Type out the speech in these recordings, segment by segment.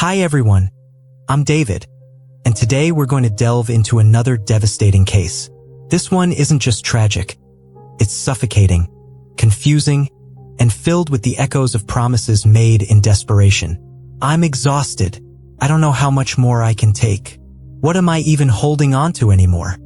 Hi everyone, I'm David, and today we're going to delve into another devastating case. This one isn't just tragic, it's suffocating, confusing, and filled with the echoes of promises made in desperation. I'm exhausted. I don't know how much more I can take. What am I even holding on to anymore?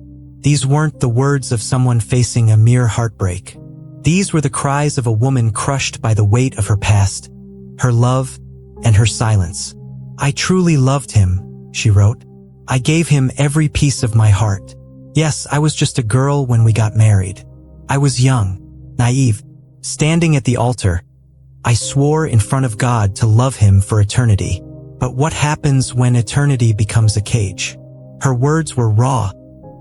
These weren't the words of someone facing a mere heartbreak. These were the cries of a woman crushed by the weight of her past, her love, and her silence. I truly loved him, she wrote. I gave him every piece of my heart. Yes, I was just a girl when we got married. I was young, naive. Standing at the altar, I swore in front of God to love him for eternity. But what happens when eternity becomes a cage? Her words were raw,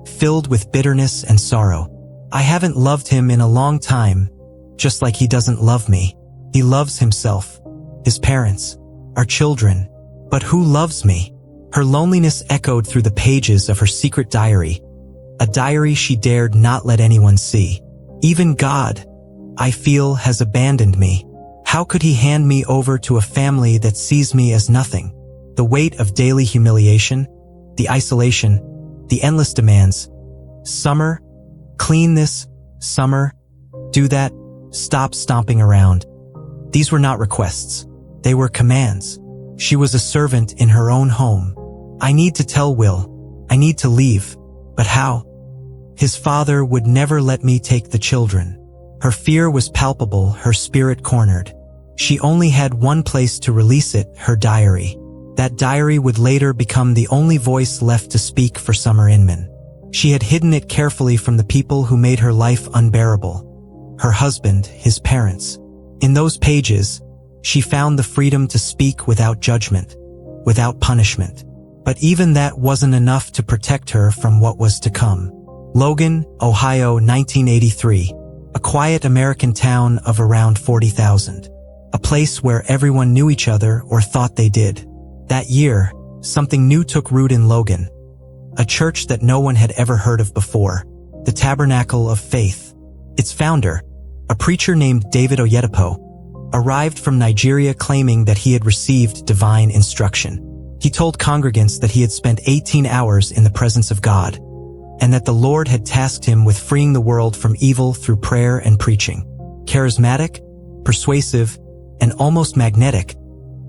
filled with bitterness and sorrow. I haven't loved him in a long time, just like he doesn't love me. He loves himself, his parents, our children. But who loves me? Her loneliness echoed through the pages of her secret diary, a diary she dared not let anyone see. Even God, I feel, has abandoned me. How could he hand me over to a family that sees me as nothing? The weight of daily humiliation, the isolation, the endless demands. Summer, clean this, Summer, do that, stop stomping around. These were not requests. They were commands. She was a servant in her own home. I need to tell Will. I need to leave. But how? His father would never let me take the children. Her fear was palpable, her spirit cornered. She only had one place to release it, her diary. That diary would later become the only voice left to speak for Summer Inman. She had hidden it carefully from the people who made her life unbearable. Her husband, his parents. In those pages, she found the freedom to speak without judgment, without punishment. But even that wasn't enough to protect her from what was to come. Logan, Ohio, 1983. A quiet American town of around 40,000. A place where everyone knew each other or thought they did. That year, something new took root in Logan. A church that no one had ever heard of before. The Tabernacle of Faith. Its founder, a preacher named David Oyedepo, arrived from Nigeria claiming that he had received divine instruction. He told congregants that he had spent 18 hours in the presence of God, and that the Lord had tasked him with freeing the world from evil through prayer and preaching. Charismatic, persuasive, and almost magnetic,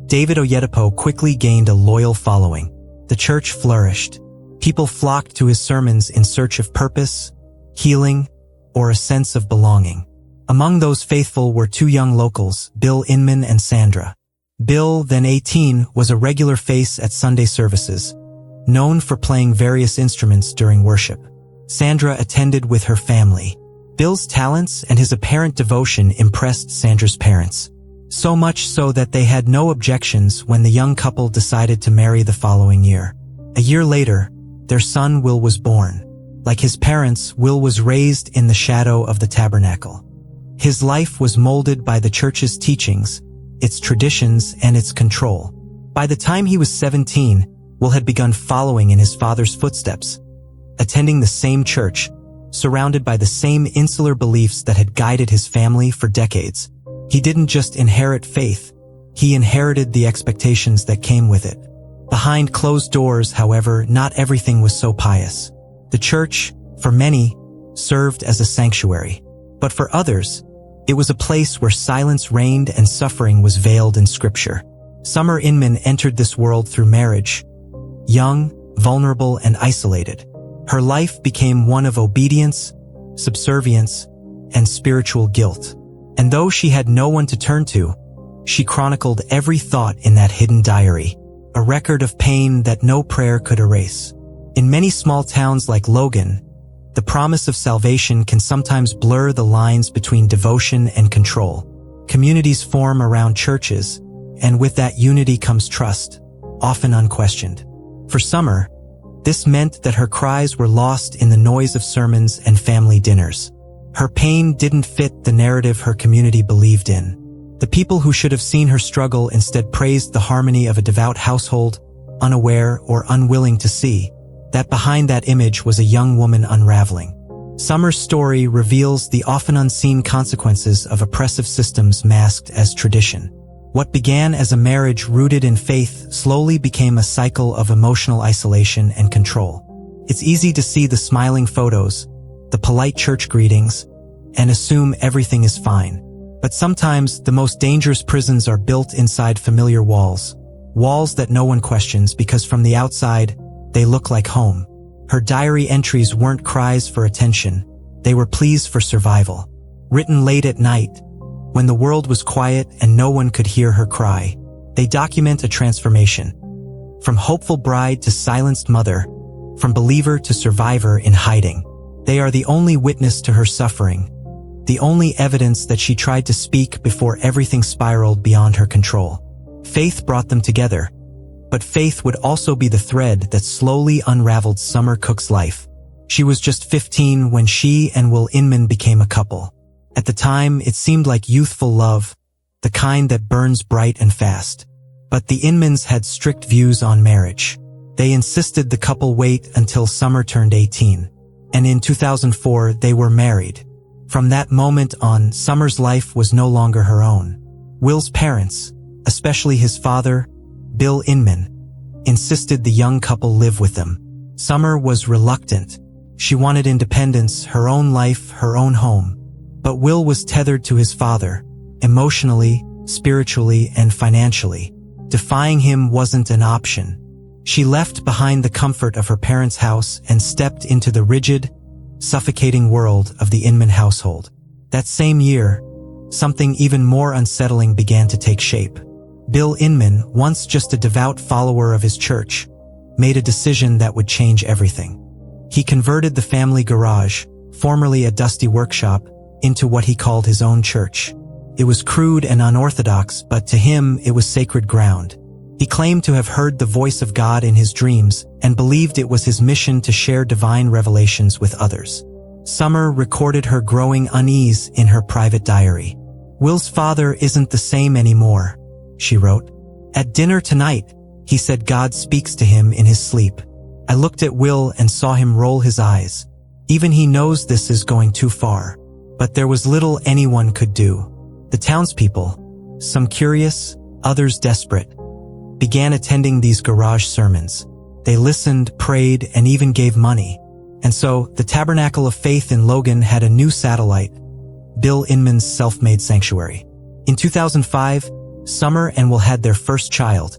David Oyedepo quickly gained a loyal following. The church flourished. People flocked to his sermons in search of purpose, healing, or a sense of belonging. Among those faithful were two young locals, Bill Inman and Sandra. Bill, then 18, was a regular face at Sunday services, known for playing various instruments during worship. Sandra attended with her family. Bill's talents and his apparent devotion impressed Sandra's parents. So much so that they had no objections when the young couple decided to marry the following year. A year later, their son Will was born. Like his parents, Will was raised in the shadow of the tabernacle. His life was molded by the church's teachings, its traditions, and its control. By the time he was 17, Will had begun following in his father's footsteps, attending the same church, surrounded by the same insular beliefs that had guided his family for decades. He didn't just inherit faith, he inherited the expectations that came with it. Behind closed doors, however, not everything was so pious. The church, for many, served as a sanctuary. But for others, it was a place where silence reigned and suffering was veiled in scripture. Summer Inman entered this world through marriage, young, vulnerable, and isolated. Her life became one of obedience, subservience, and spiritual guilt. And though she had no one to turn to, she chronicled every thought in that hidden diary, a record of pain that no prayer could erase. In many small towns like Logan, the promise of salvation can sometimes blur the lines between devotion and control. Communities form around churches, and with that unity comes trust, often unquestioned. For Summer, this meant that her cries were lost in the noise of sermons and family dinners. Her pain didn't fit the narrative her community believed in. The people who should have seen her struggle instead praised the harmony of a devout household, unaware or unwilling to see that behind that image was a young woman unraveling. Summer's story reveals the often unseen consequences of oppressive systems masked as tradition. What began as a marriage rooted in faith slowly became a cycle of emotional isolation and control. It's easy to see the smiling photos, the polite church greetings, and assume everything is fine. But sometimes the most dangerous prisons are built inside familiar walls. Walls that no one questions because from the outside, they look like home. Her diary entries weren't cries for attention. They were pleas for survival. Written late at night, when the world was quiet and no one could hear her cry, they document a transformation. From hopeful bride to silenced mother, from believer to survivor in hiding. They are the only witness to her suffering, the only evidence that she tried to speak before everything spiraled beyond her control. Faith brought them together, but faith would also be the thread that slowly unraveled Summer Cook's life. She was just 15 when she and Will Inman became a couple. At the time, it seemed like youthful love, the kind that burns bright and fast. But the Inmans had strict views on marriage. They insisted the couple wait until Summer turned 18. And in 2004, they were married. From that moment on, Summer's life was no longer her own. Will's parents, especially his father, Bill Inman, insisted the young couple live with them. Summer was reluctant. She wanted independence, her own life, her own home. But Will was tethered to his father, emotionally, spiritually, and financially. Defying him wasn't an option. She left behind the comfort of her parents' house and stepped into the rigid, suffocating world of the Inman household. That same year, something even more unsettling began to take shape. Bill Inman, once just a devout follower of his church, made a decision that would change everything. He converted the family garage, formerly a dusty workshop, into what he called his own church. It was crude and unorthodox, but to him it was sacred ground. He claimed to have heard the voice of God in his dreams and believed it was his mission to share divine revelations with others. Summer recorded her growing unease in her private diary. "Will's father isn't the same anymore," she wrote. "At dinner tonight, he said God speaks to him in his sleep. I looked at Will and saw him roll his eyes. Even he knows this is going too far. But there was little anyone could do." The townspeople, some curious, others desperate, began attending these garage sermons. They listened, prayed, and even gave money. And so, the Tabernacle of Faith in Logan had a new satellite, Bill Inman's self-made sanctuary. In 2005, Summer and Will had their first child,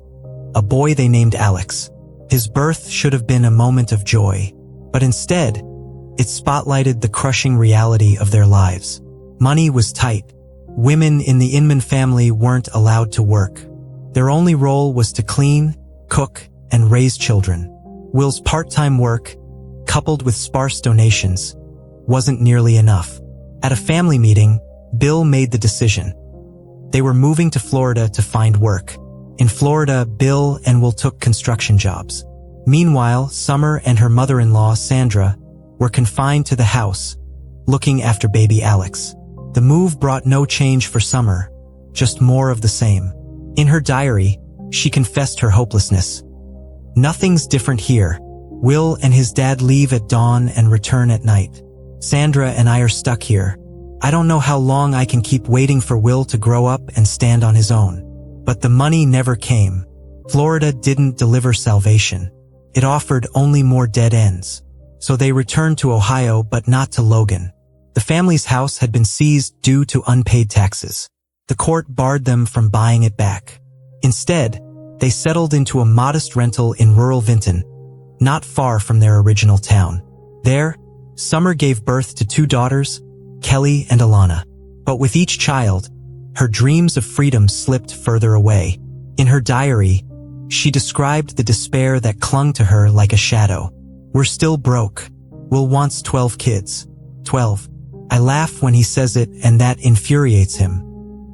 a boy they named Alex. His birth should have been a moment of joy, but instead, it spotlighted the crushing reality of their lives. Money was tight. Women in the Inman family weren't allowed to work. Their only role was to clean, cook, and raise children. Will's part-time work, coupled with sparse donations, wasn't nearly enough. At a family meeting, Bill made the decision. They were moving to Florida to find work. In Florida, Bill and Will took construction jobs. Meanwhile, Summer and her mother-in-law, Sandra, were confined to the house, looking after baby Alex. The move brought no change for Summer, just more of the same. In her diary, she confessed her hopelessness. "Nothing's different here. Will and his dad leave at dawn and return at night. Sandra and I are stuck here. I don't know how long I can keep waiting for Will to grow up and stand on his own." But the money never came. Florida didn't deliver salvation. It offered only more dead ends. So they returned to Ohio, but not to Logan. The family's house had been seized due to unpaid taxes. The court barred them from buying it back. Instead, they settled into a modest rental in rural Vinton, not far from their original town. There, Summer gave birth to 2 daughters, Kelly and Alana. But with each child, her dreams of freedom slipped further away. In her diary, she described the despair that clung to her like a shadow. "We're still broke. Will wants 12 kids. 12. I laugh when he says it, and that infuriates him.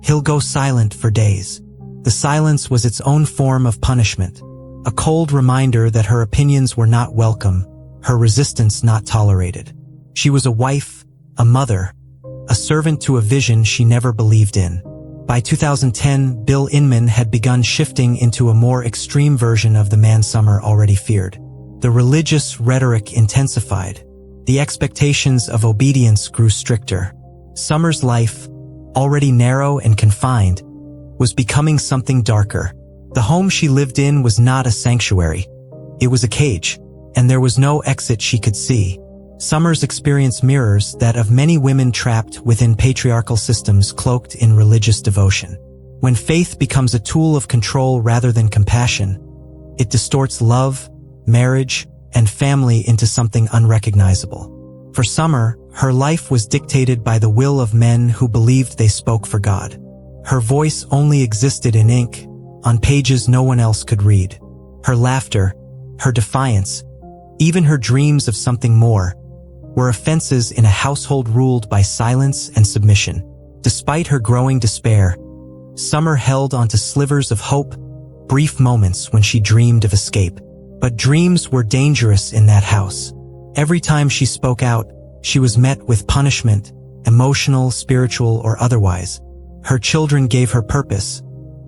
He'll go silent for days." The silence was its own form of punishment, a cold reminder that her opinions were not welcome, her resistance not tolerated. She was a wife, a mother, a servant to a vision she never believed in. By 2010, Bill Inman had begun shifting into a more extreme version of the man Summer already feared. The religious rhetoric intensified. The expectations of obedience grew stricter. Summer's life, already narrow and confined, was becoming something darker. The home she lived in was not a sanctuary. It was a cage, and there was no exit she could see. Summer's experience mirrors that of many women trapped within patriarchal systems cloaked in religious devotion. When faith becomes a tool of control rather than compassion, it distorts love, marriage, and family into something unrecognizable. For Summer, her life was dictated by the will of men who believed they spoke for God. Her voice only existed in ink, on pages no one else could read. Her laughter, her defiance, even her dreams of something more, were offenses in a household ruled by silence and submission. Despite her growing despair, Summer held onto slivers of hope, brief moments when she dreamed of escape. But dreams were dangerous in that house. Every time she spoke out, she was met with punishment, emotional, spiritual, or otherwise. Her children gave her purpose,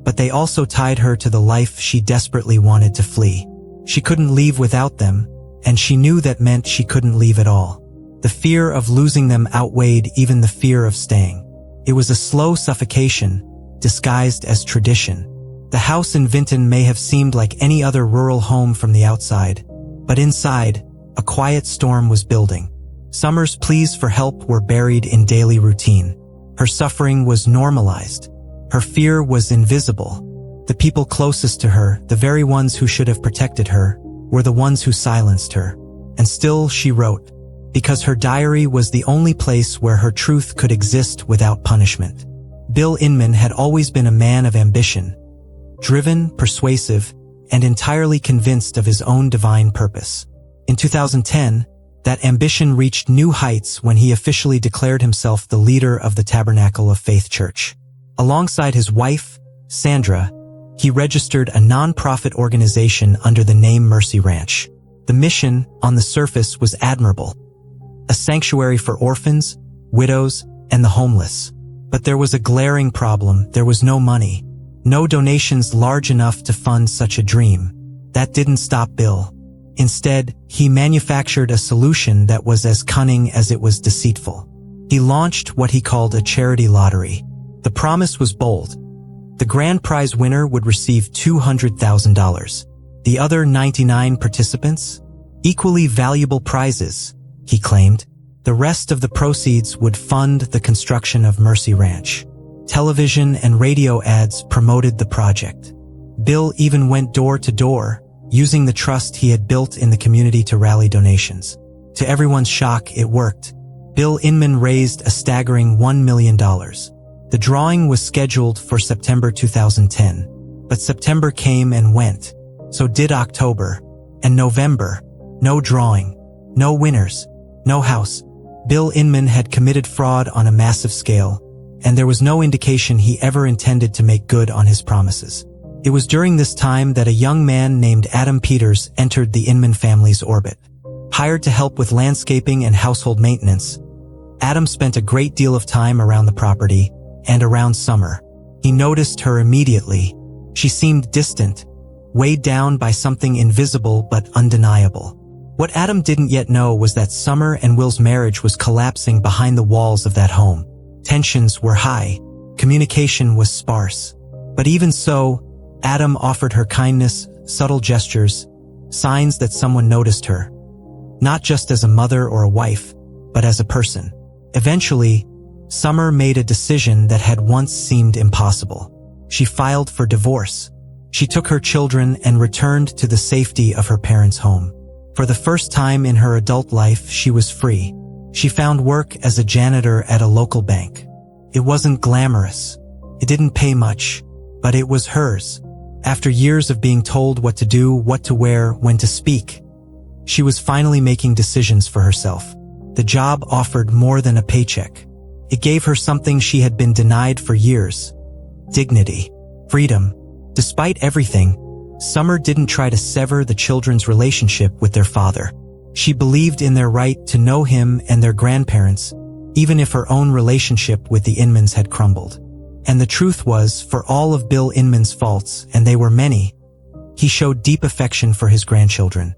but they also tied her to the life she desperately wanted to flee. She couldn't leave without them, and she knew that meant she couldn't leave at all. The fear of losing them outweighed even the fear of staying. It was a slow suffocation, disguised as tradition. The house in Vinton may have seemed like any other rural home from the outside, but inside, a quiet storm was building. Summer's pleas for help were buried in daily routine. Her suffering was normalized. Her fear was invisible. The people closest to her, the very ones who should have protected her, were the ones who silenced her. And still she wrote, because her diary was the only place where her truth could exist without punishment. Bill Inman had always been a man of ambition, driven, persuasive, and entirely convinced of his own divine purpose. In 2010, that ambition reached new heights when he officially declared himself the leader of the Tabernacle of Faith Church. Alongside his wife, Sandra, he registered a non-profit organization under the name Mercy Ranch. The mission, on the surface, was admirable. A sanctuary for orphans, widows, and the homeless. But there was a glaring problem. There was no money. No donations large enough to fund such a dream. That didn't stop Bill. Instead, he manufactured a solution that was as cunning as it was deceitful. He launched what he called a charity lottery. The promise was bold. The grand prize winner would receive $200,000. The other 99 participants? Equally valuable prizes, he claimed. The rest of the proceeds would fund the construction of Mercy Ranch. Television and radio ads promoted the project. Bill even went door to door, using the trust he had built in the community to rally donations. To everyone's shock, it worked. Bill Inman raised a staggering $1 million. The drawing was scheduled for September 2010. But September came and went. So did October. And November. No drawing. No winners. No house. Bill Inman had committed fraud on a massive scale, and there was no indication he ever intended to make good on his promises. It was during this time that a young man named Adam Peters entered the Inman family's orbit. Hired to help with landscaping and household maintenance, Adam spent a great deal of time around the property and around Summer. He noticed her immediately. She seemed distant, weighed down by something invisible but undeniable. What Adam didn't yet know was that Summer and Will's marriage was collapsing behind the walls of that home. Tensions were high. Communication was sparse. But even so, Adam offered her kindness, subtle gestures, signs that someone noticed her. Not just as a mother or a wife, but as a person. Eventually, Summer made a decision that had once seemed impossible. She filed for divorce. She took her children and returned to the safety of her parents' home. For the first time in her adult life, she was free. She found work as a janitor at a local bank. It wasn't glamorous. It didn't pay much, but it was hers. After years of being told what to do, what to wear, when to speak, she was finally making decisions for herself. The job offered more than a paycheck. It gave her something she had been denied for years: dignity, freedom. Despite everything, Summer didn't try to sever the children's relationship with their father. She believed in their right to know him and their grandparents, even if her own relationship with the Inmans had crumbled. And the truth was, for all of Bill Inman's faults, and they were many, he showed deep affection for his grandchildren.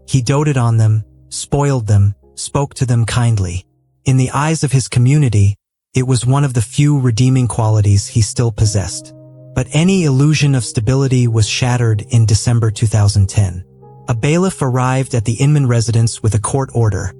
He doted on them, spoiled them, spoke to them kindly. In the eyes of his community, it was one of the few redeeming qualities he still possessed. But any illusion of stability was shattered in December 2010. A bailiff arrived at the Inman residence with a court order.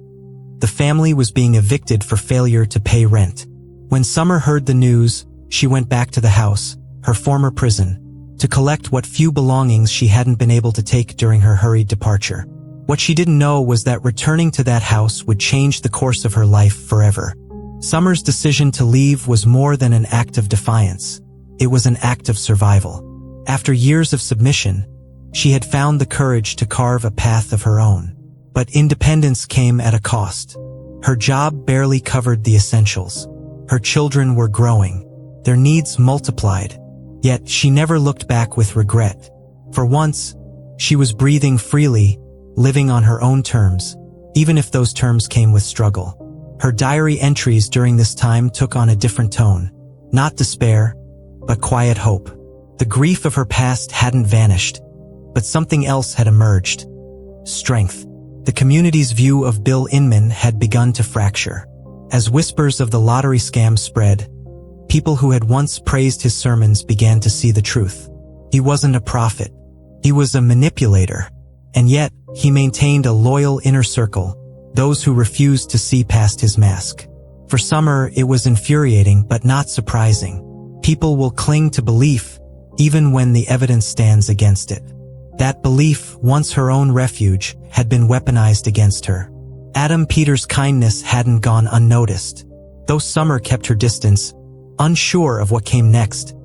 The family was being evicted for failure to pay rent. When Summer heard the news, she went back to the house, her former prison, to collect what few belongings she hadn't been able to take during her hurried departure. What she didn't know was that returning to that house would change the course of her life forever. Summer's decision to leave was more than an act of defiance. It was an act of survival. After years of submission, she had found the courage to carve a path of her own. But independence came at a cost. Her job barely covered the essentials. Her children were growing. Their needs multiplied. Yet she never looked back with regret. For once, she was breathing freely, living on her own terms, even if those terms came with struggle. Her diary entries during this time took on a different tone. Not despair, but quiet hope. The grief of her past hadn't vanished, but something else had emerged. Strength. The community's view of Bill Inman had begun to fracture. As whispers of the lottery scam spread, people who had once praised his sermons began to see the truth. He wasn't a prophet. He was a manipulator. And yet, he maintained a loyal inner circle, those who refused to see past his mask. For Summer, it was infuriating but not surprising. People will cling to belief, even when the evidence stands against it. That belief, once her own refuge, had been weaponized against her. Adam Peters' kindness hadn't gone unnoticed. Though Summer kept her distance, unsure of what came next,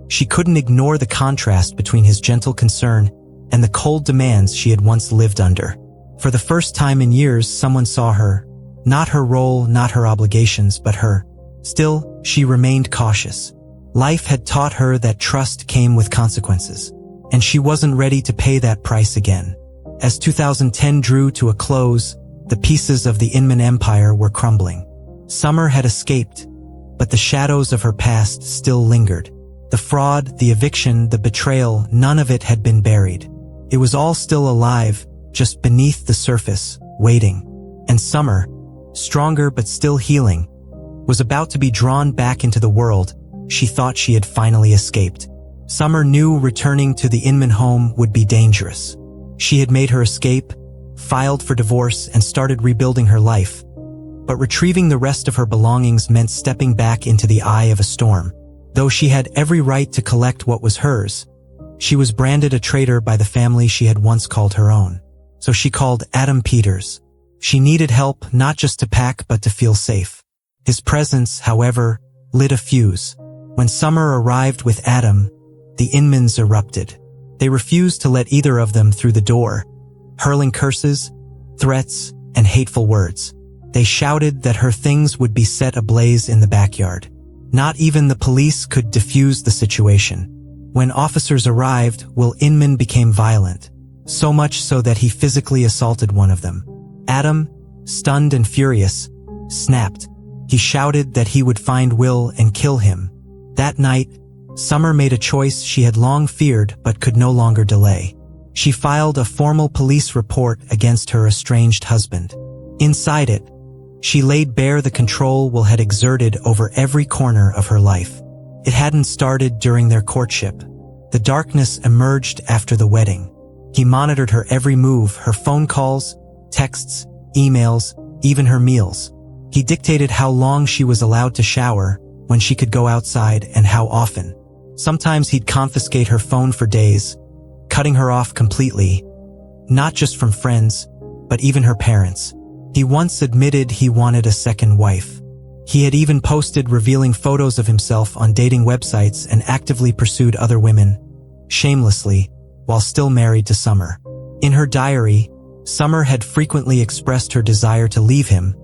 she couldn't ignore the contrast between his gentle concern and the cold demands she had once lived under. For the first time in years, someone saw her, not her role, not her obligations, but her. Still, she remained cautious. Life had taught her that trust came with consequences, and she wasn't ready to pay that price again. As 2010 drew to a close, the pieces of the Inman empire were crumbling. Summer had escaped, but the shadows of her past still lingered. The fraud, the eviction, the betrayal, none of it had been buried. It was all still alive, just beneath the surface, waiting. And Summer, stronger but still healing, was about to be drawn back into the world she thought she had finally escaped. Summer knew returning to the Inman home would be dangerous. She had made her escape, filed for divorce, and started rebuilding her life. But retrieving the rest of her belongings meant stepping back into the eye of a storm. Though she had every right to collect what was hers, she was branded a traitor by the family she had once called her own. So she called Adam Peters. She needed help not just to pack but to feel safe. His presence, however, lit a fuse. When Summer arrived with Adam, the Inmans erupted. They refused to let either of them through the door, hurling curses, threats, and hateful words. They shouted that her things would be set ablaze in the backyard. Not even the police could defuse the situation. When officers arrived, Will Inman became violent, so much so that he physically assaulted one of them. Adam, stunned and furious, snapped. He shouted that he would find Will and kill him. That night, Summer made a choice she had long feared but could no longer delay. She filed a formal police report against her estranged husband. Inside it, she laid bare the control Will had exerted over every corner of her life. It hadn't started during their courtship. The darkness emerged after the wedding. He monitored her every move, her phone calls, texts, emails, even her meals. He dictated how long she was allowed to shower, when she could go outside, and how often. Sometimes he'd confiscate her phone for days, cutting her off completely, not just from friends, but even her parents. He once admitted he wanted a second wife. He had even posted revealing photos of himself on dating websites and actively pursued other women, shamelessly, while still married to Summer. In her diary, Summer had frequently expressed her desire to leave him,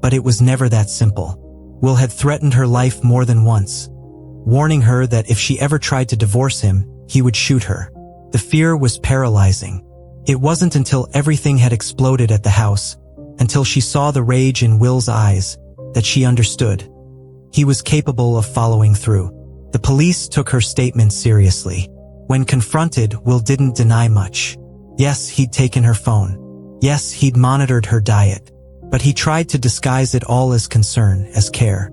but it was never that simple. Will had threatened her life more than once, warning her that if she ever tried to divorce him, he would shoot her. The fear was paralyzing. It wasn't until everything had exploded at the house, until she saw the rage in Will's eyes, that she understood. He was capable of following through. The police took her statement seriously. When confronted, Will didn't deny much. Yes, he'd taken her phone. Yes, he'd monitored her diet. But he tried to disguise it all as concern, as care.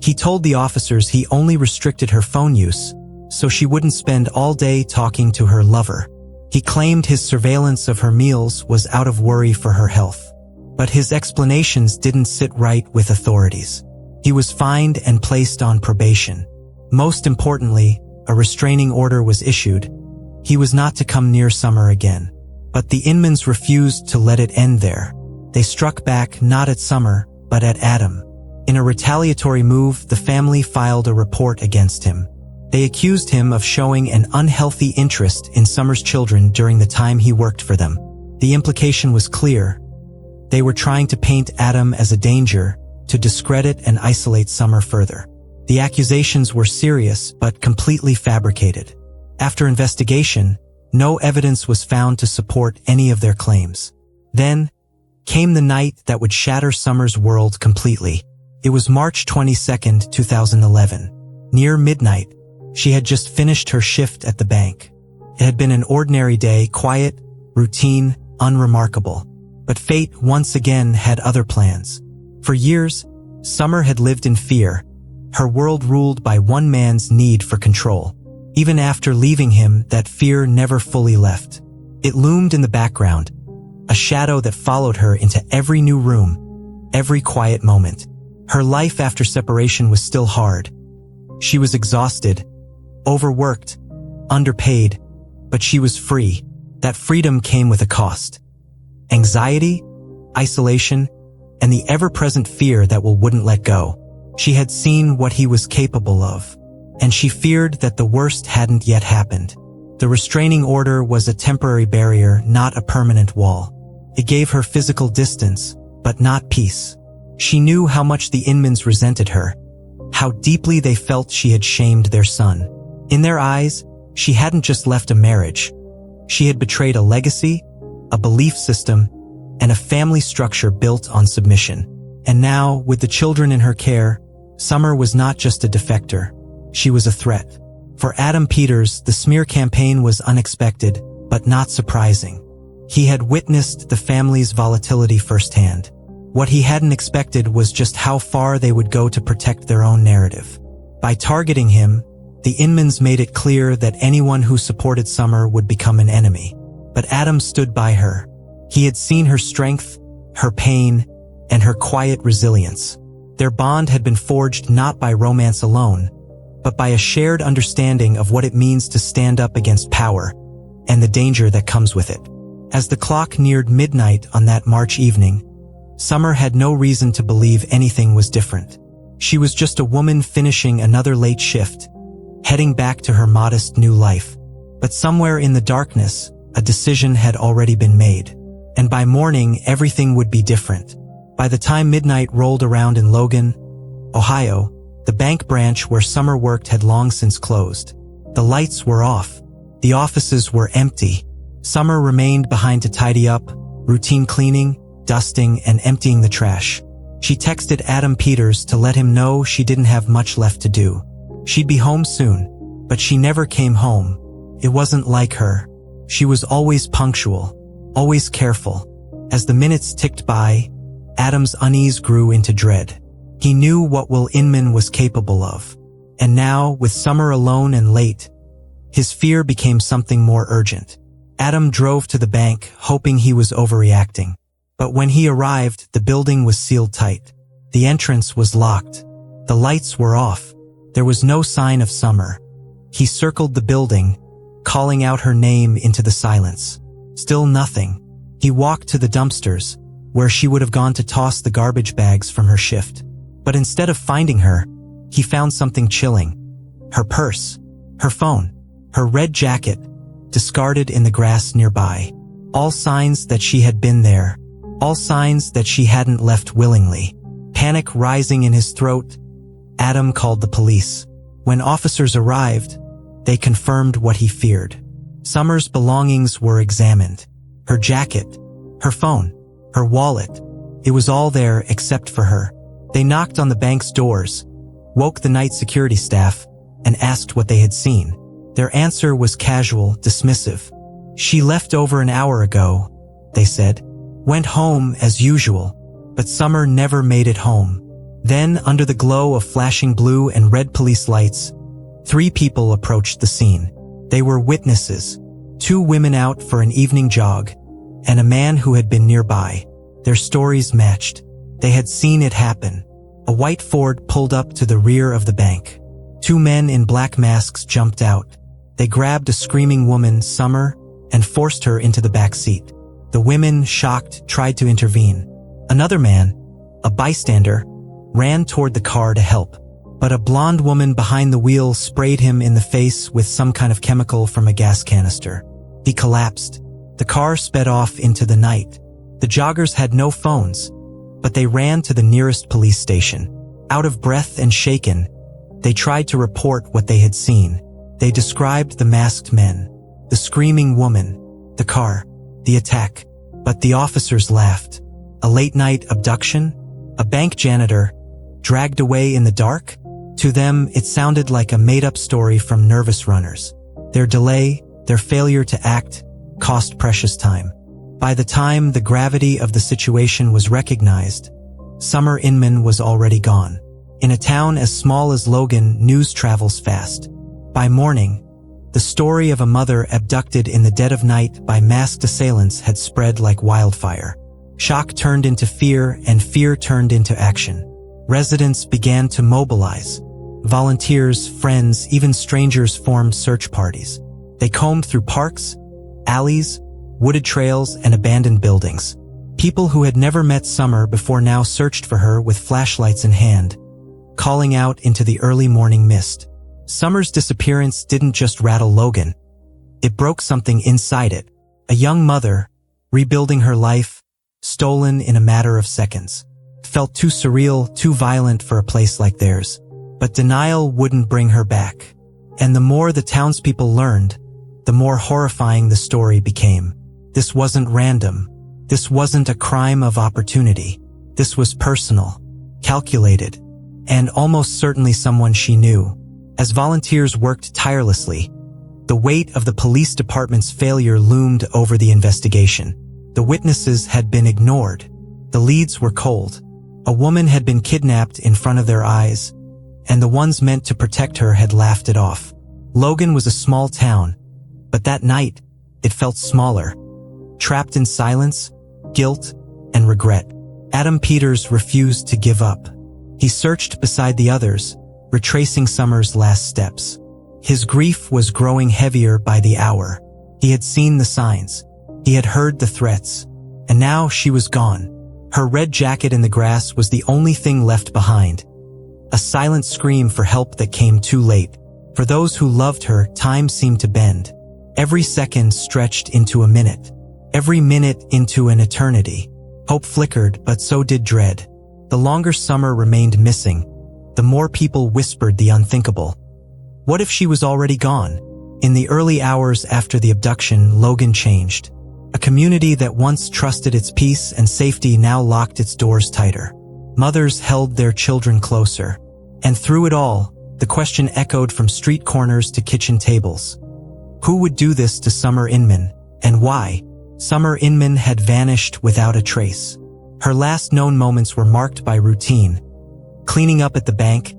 He told the officers he only restricted her phone use, so she wouldn't spend all day talking to her lover. He claimed his surveillance of her meals was out of worry for her health. But his explanations didn't sit right with authorities. He was fined and placed on probation. Most importantly, a restraining order was issued. He was not to come near Summer again. But the Inmans refused to let it end there. They struck back not at Summer, but at Adam. In a retaliatory move, the family filed a report against him. They accused him of showing an unhealthy interest in Summer's children during the time he worked for them. The implication was clear. They were trying to paint Adam as a danger, to discredit and isolate Summer further. The accusations were serious but completely fabricated. After investigation, no evidence was found to support any of their claims. Then came the night that would shatter Summer's world completely. It was March 22, 2011. Near midnight, she had just finished her shift at the bank. It had been an ordinary day, quiet, routine, unremarkable. But fate once again had other plans. For years, Summer had lived in fear, her world ruled by one man's need for control. Even after leaving him, that fear never fully left. It loomed in the background, a shadow that followed her into every new room, every quiet moment. Her life after separation was still hard. She was exhausted, overworked, underpaid, but she was free. That freedom came with a cost. Anxiety, isolation, and the ever-present fear that wouldn't let go. She had seen what he was capable of, and she feared that the worst hadn't yet happened. The restraining order was a temporary barrier, not a permanent wall. It gave her physical distance, but not peace. She knew how much the Inmans resented her, how deeply they felt she had shamed their son. In their eyes, she hadn't just left a marriage. She had betrayed a legacy, a belief system, and a family structure built on submission. And now, with the children in her care, Summer was not just a defector. She was a threat. For Adam Peters, the smear campaign was unexpected, but not surprising. He had witnessed the family's volatility firsthand. What he hadn't expected was just how far they would go to protect their own narrative. By targeting him, the Inmans made it clear that anyone who supported Summer would become an enemy. But Adam stood by her. He had seen her strength, her pain, and her quiet resilience. Their bond had been forged not by romance alone, but by a shared understanding of what it means to stand up against power and the danger that comes with it. As the clock neared midnight on that March evening, Summer had no reason to believe anything was different. She was just a woman finishing another late shift, heading back to her modest new life. But somewhere in the darkness, a decision had already been made. And by morning, everything would be different. By the time midnight rolled around in Logan, Ohio, the bank branch where Summer worked had long since closed. The lights were off. The offices were empty. Summer remained behind to tidy up, routine cleaning, dusting, and emptying the trash. She texted Adam Peters to let him know she didn't have much left to do. She'd be home soon, but she never came home. It wasn't like her. She was always punctual, always careful. As the minutes ticked by, Adam's unease grew into dread. He knew what Will Inman was capable of. And now, with Summer alone and late, his fear became something more urgent. Adam drove to the bank, hoping he was overreacting. But when he arrived, the building was sealed tight. The entrance was locked. The lights were off. There was no sign of Summer. He circled the building, calling out her name into the silence. Still nothing. He walked to the dumpsters, where she would have gone to toss the garbage bags from her shift. But instead of finding her, he found something chilling. Her purse, her phone, her red jacket, discarded in the grass nearby. All signs that she had been there. All signs that she hadn't left willingly. Panic rising in his throat, Adam called the police. When officers arrived, they confirmed what he feared. Summer's belongings were examined. Her jacket, her phone, her wallet. It was all there except for her. They knocked on the bank's doors, woke the night security staff, and asked what they had seen. Their answer was casual, dismissive. She left over an hour ago, they said. Went home as usual, but Summer never made it home. Then, under the glow of flashing blue and red police lights, 3 people approached the scene. They were witnesses, 2 women out for an evening jog, and a man who had been nearby. Their stories matched. They had seen it happen. A white Ford pulled up to the rear of the bank. 2 men in black masks jumped out. They grabbed a screaming woman, Summer, and forced her into the back seat. The women, shocked, tried to intervene. Another man, a bystander, ran toward the car to help. But a blonde woman behind the wheel sprayed him in the face with some kind of chemical from a gas canister. He collapsed. The car sped off into the night. The joggers had no phones, but they ran to the nearest police station. Out of breath and shaken, they tried to report what they had seen. They described the masked men, the screaming woman, the car, the attack. But the officers laughed. A late-night abduction? A bank janitor dragged away in the dark? To them, it sounded like a made-up story from nervous runners. Their delay, their failure to act, cost precious time. By the time the gravity of the situation was recognized, Summer Inman was already gone. In a town as small as Logan, news travels fast. By morning, the story of a mother abducted in the dead of night by masked assailants had spread like wildfire. Shock turned into fear, and fear turned into action. Residents began to mobilize. Volunteers, friends, even strangers formed search parties. They combed through parks, alleys, wooded trails, and abandoned buildings. People who had never met Summer before now searched for her with flashlights in hand, calling out into the early morning mist. Summer's disappearance didn't just rattle Logan. It broke something inside it. A young mother, rebuilding her life, stolen in a matter of seconds. Felt too surreal, too violent for a place like theirs. But denial wouldn't bring her back. And the more the townspeople learned, the more horrifying the story became. This wasn't random. This wasn't a crime of opportunity. This was personal, calculated, and almost certainly someone she knew. As volunteers worked tirelessly, the weight of the police department's failure loomed over the investigation. The witnesses had been ignored. The leads were cold. A woman had been kidnapped in front of their eyes, and the ones meant to protect her had laughed it off. Logan was a small town, but that night, it felt smaller. Trapped in silence, guilt, and regret, Adam Peters refused to give up. He searched beside the others, retracing Summer's last steps. His grief was growing heavier by the hour. He had seen the signs. He had heard the threats. And now she was gone. Her red jacket in the grass was the only thing left behind. A silent scream for help that came too late. For those who loved her, time seemed to bend. Every second stretched into a minute. Every minute into an eternity. Hope flickered, but so did dread. The longer Summer remained missing, the more people whispered the unthinkable. What if she was already gone? In the early hours after the abduction, Logan changed. A community that once trusted its peace and safety now locked its doors tighter. Mothers held their children closer. And through it all, the question echoed from street corners to kitchen tables. Who would do this to Summer Inman, and why? Summer Inman had vanished without a trace. Her last known moments were marked by routine. Cleaning up at the bank,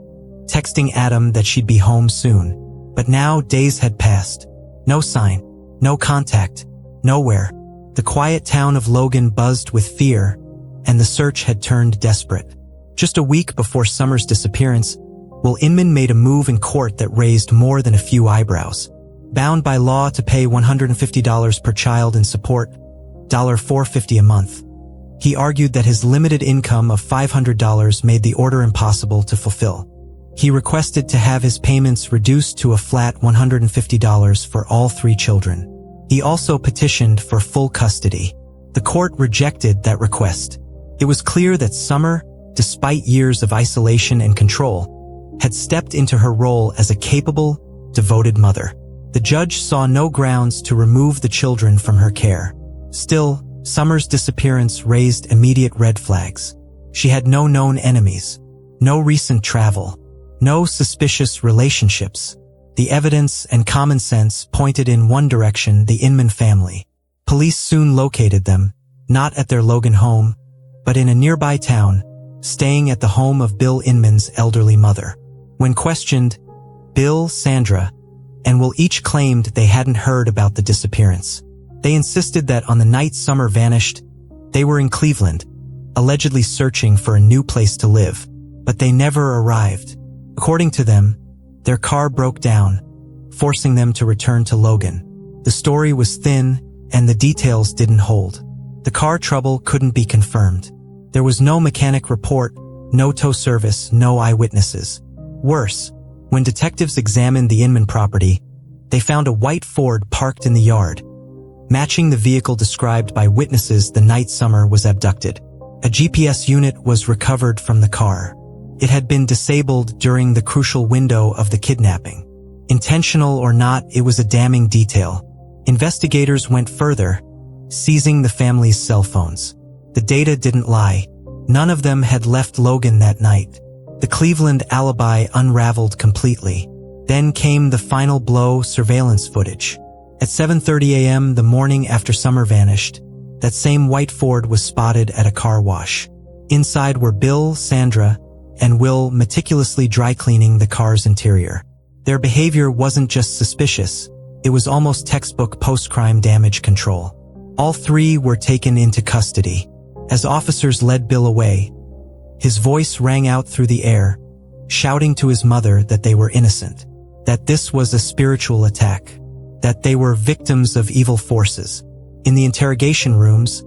texting Adam that she'd be home soon. But now days had passed. No sign, no contact, nowhere. The quiet town of Logan buzzed with fear, and the search had turned desperate. Just a week before Summer's disappearance, Will Inman made a move in court that raised more than a few eyebrows. Bound by law to pay $150 per child in support, $450 a month. He argued that his limited income of $500 made the order impossible to fulfill. He requested to have his payments reduced to a flat $150 for all 3 children. He also petitioned for full custody. The court rejected that request. It was clear that Summer, despite years of isolation and control, had stepped into her role as a capable, devoted mother. The judge saw no grounds to remove the children from her care. Still, Summer's disappearance raised immediate red flags. She had no known enemies, no recent travel, no suspicious relationships. The evidence and common sense pointed in one direction: the Inman family. Police soon located them, not at their Logan home, but in a nearby town, staying at the home of Bill Inman's elderly mother. When questioned, Bill, Sandra, and Will each claimed they hadn't heard about the disappearance. They insisted that on the night Summer vanished, they were in Cleveland, allegedly searching for a new place to live, but they never arrived. According to them, their car broke down, forcing them to return to Logan. The story was thin, and the details didn't hold. The car trouble couldn't be confirmed. There was no mechanic report, no tow service, no eyewitnesses. Worse, when detectives examined the Inman property, they found a white Ford parked in the yard, matching the vehicle described by witnesses the night Summer was abducted. A GPS unit was recovered from the car. It had been disabled during the crucial window of the kidnapping. Intentional or not, it was a damning detail. Investigators went further, seizing the family's cell phones. The data didn't lie. None of them had left Logan that night. The Cleveland alibi unraveled completely. Then came the final blow: surveillance footage. At 7:30 a.m. the morning after Summer vanished, that same white Ford was spotted at a car wash. Inside were Bill, Sandra, and Will meticulously dry cleaning the car's interior. Their behavior wasn't just suspicious, it was almost textbook post-crime damage control. All three were taken into custody. As officers led Bill away, his voice rang out through the air, shouting to his mother that they were innocent, that this was a spiritual attack, that they were victims of evil forces. In the interrogation rooms,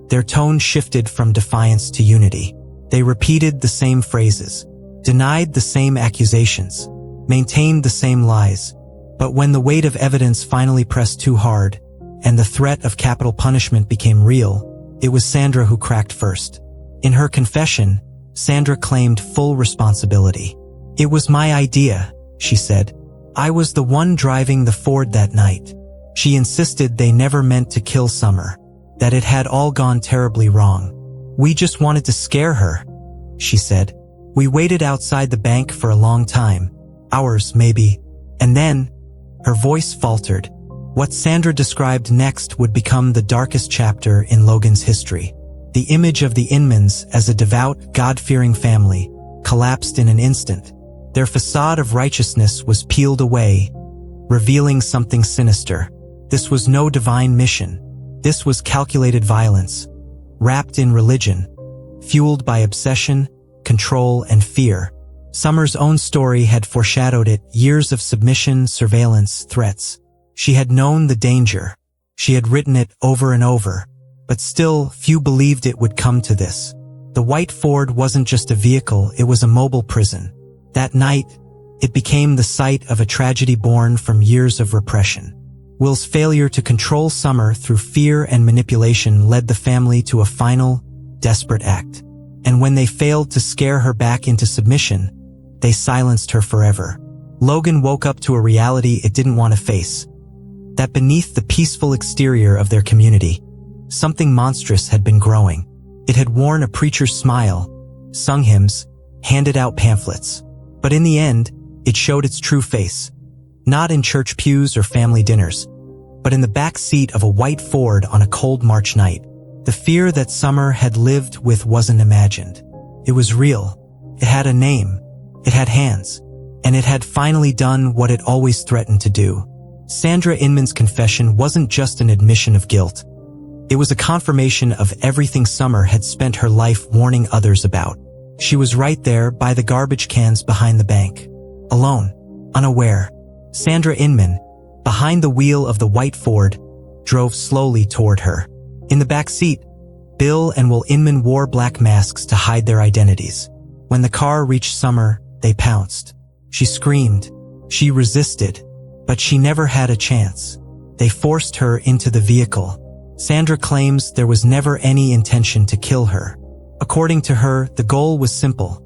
their tone shifted from defiance to unity. They repeated the same phrases, denied the same accusations, maintained the same lies. But when the weight of evidence finally pressed too hard, and the threat of capital punishment became real, it was Sandra who cracked first. In her confession, Sandra claimed full responsibility. "It was my idea," she said. "I was the one driving the Ford that night." She insisted they never meant to kill Summer, that it had all gone terribly wrong. "We just wanted to scare her," she said. "We waited outside the bank for a long time, hours maybe, and then..." Her voice faltered. What Sandra described next would become the darkest chapter in Logan's history. The image of the Inmans as a devout, God-fearing family collapsed in an instant. Their facade of righteousness was peeled away, revealing something sinister. This was no divine mission. This was calculated violence, wrapped in religion, fueled by obsession, control, and fear. Summer's own story had foreshadowed it: years of submission, surveillance, threats. She had known the danger. She had written it over and over. But still, few believed it would come to this. The white Ford wasn't just a vehicle, it was a mobile prison. That night, it became the site of a tragedy born from years of repression. Will's failure to control Summer through fear and manipulation led the family to a final, desperate act. And when they failed to scare her back into submission, they silenced her forever. Logan woke up to a reality it didn't want to face. That beneath the peaceful exterior of their community, something monstrous had been growing. It had worn a preacher's smile, sung hymns, handed out pamphlets. But in the end, it showed its true face. Not in church pews or family dinners, but in the back seat of a white Ford on a cold March night. The fear that Summer had lived with wasn't imagined. It was real. It had a name. It had hands. And it had finally done what it always threatened to do. Sandra Inman's confession wasn't just an admission of guilt. It was a confirmation of everything Summer had spent her life warning others about. She was right there by the garbage cans behind the bank. Alone, unaware. Sandra Inman, behind the wheel of the white Ford, drove slowly toward her. In the back seat, Bill and Will Inman wore black masks to hide their identities. When the car reached Summer, they pounced. She screamed. She resisted. But she never had a chance. They forced her into the vehicle. Sandra claims there was never any intention to kill her. According to her, the goal was simple: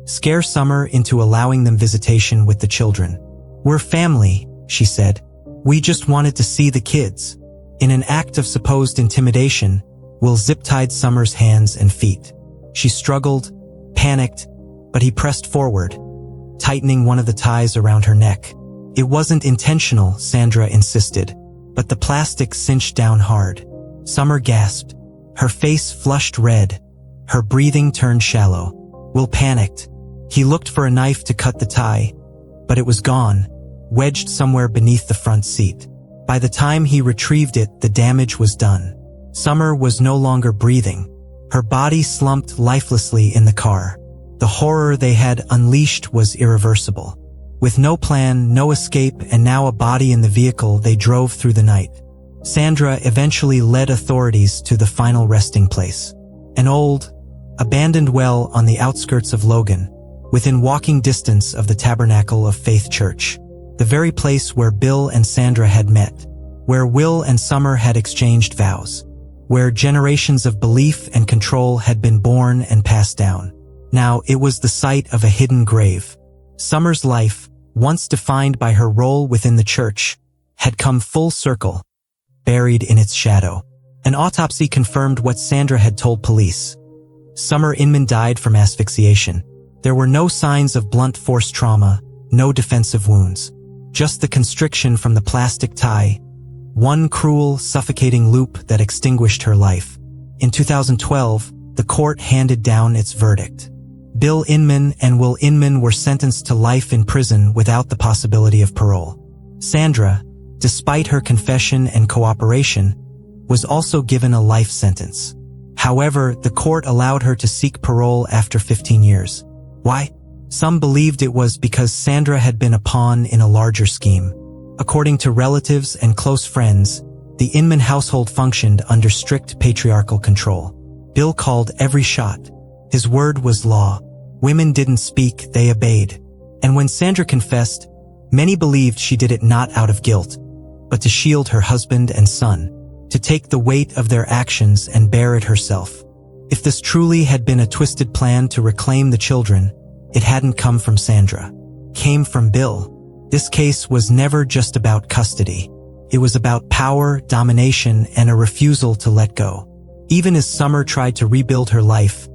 scare Summer into allowing them visitation with the children. "We're family," she said. "We just wanted to see the kids." In an act of supposed intimidation, Will zip-tied Summer's hands and feet. She struggled, panicked, but he pressed forward, tightening one of the ties around her neck. It wasn't intentional, Sandra insisted, but the plastic cinched down hard. Summer gasped. Her face flushed red. Her breathing turned shallow. Will panicked. He looked for a knife to cut the tie, but it was gone, wedged somewhere beneath the front seat. By the time he retrieved it, the damage was done. Summer was no longer breathing. Her body slumped lifelessly in the car. The horror they had unleashed was irreversible. With no plan, no escape, and now a body in the vehicle, they drove through the night. Sandra eventually led authorities to the final resting place. An old, abandoned well on the outskirts of Logan, within walking distance of the Tabernacle of Faith Church. The very place where Bill and Sandra had met, where Will and Summer had exchanged vows, where generations of belief and control had been born and passed down. Now it was the site of a hidden grave. Summer's life, once defined by her role within the church, had come full circle, buried in its shadow. An autopsy confirmed what Sandra had told police. Summer Inman died from asphyxiation. There were no signs of blunt force trauma, no defensive wounds. Just the constriction from the plastic tie, one cruel, suffocating loop that extinguished her life. In 2012, the court handed down its verdict. Bill Inman and Will Inman were sentenced to life in prison without the possibility of parole. Sandra, despite her confession and cooperation, was also given a life sentence. However, the court allowed her to seek parole after 15 years. Why? Some believed it was because Sandra had been a pawn in a larger scheme. According to relatives and close friends, the Inman household functioned under strict patriarchal control. Bill called every shot. His word was law. Women didn't speak, they obeyed. And when Sandra confessed, many believed she did it not out of guilt, but to shield her husband and son, to take the weight of their actions and bear it herself. If this truly had been a twisted plan to reclaim the children, it hadn't come from Sandra. It came from Bill. This case was never just about custody. It was about power, domination, and a refusal to let go. Even as Summer tried to rebuild her life,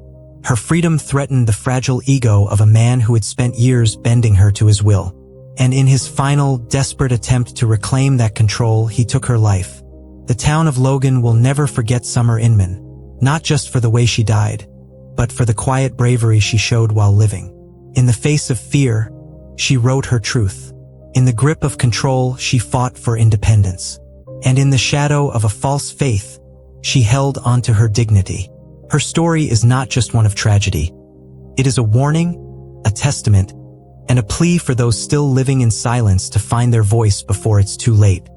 her freedom threatened the fragile ego of a man who had spent years bending her to his will. And in his final, desperate attempt to reclaim that control, he took her life. The town of Logan will never forget Summer Inman, not just for the way she died, but for the quiet bravery she showed while living. In the face of fear, she wrote her truth. In the grip of control, she fought for independence. And in the shadow of a false faith, she held onto her dignity. Her story is not just one of tragedy. It is a warning, a testament, and a plea for those still living in silence to find their voice before it's too late.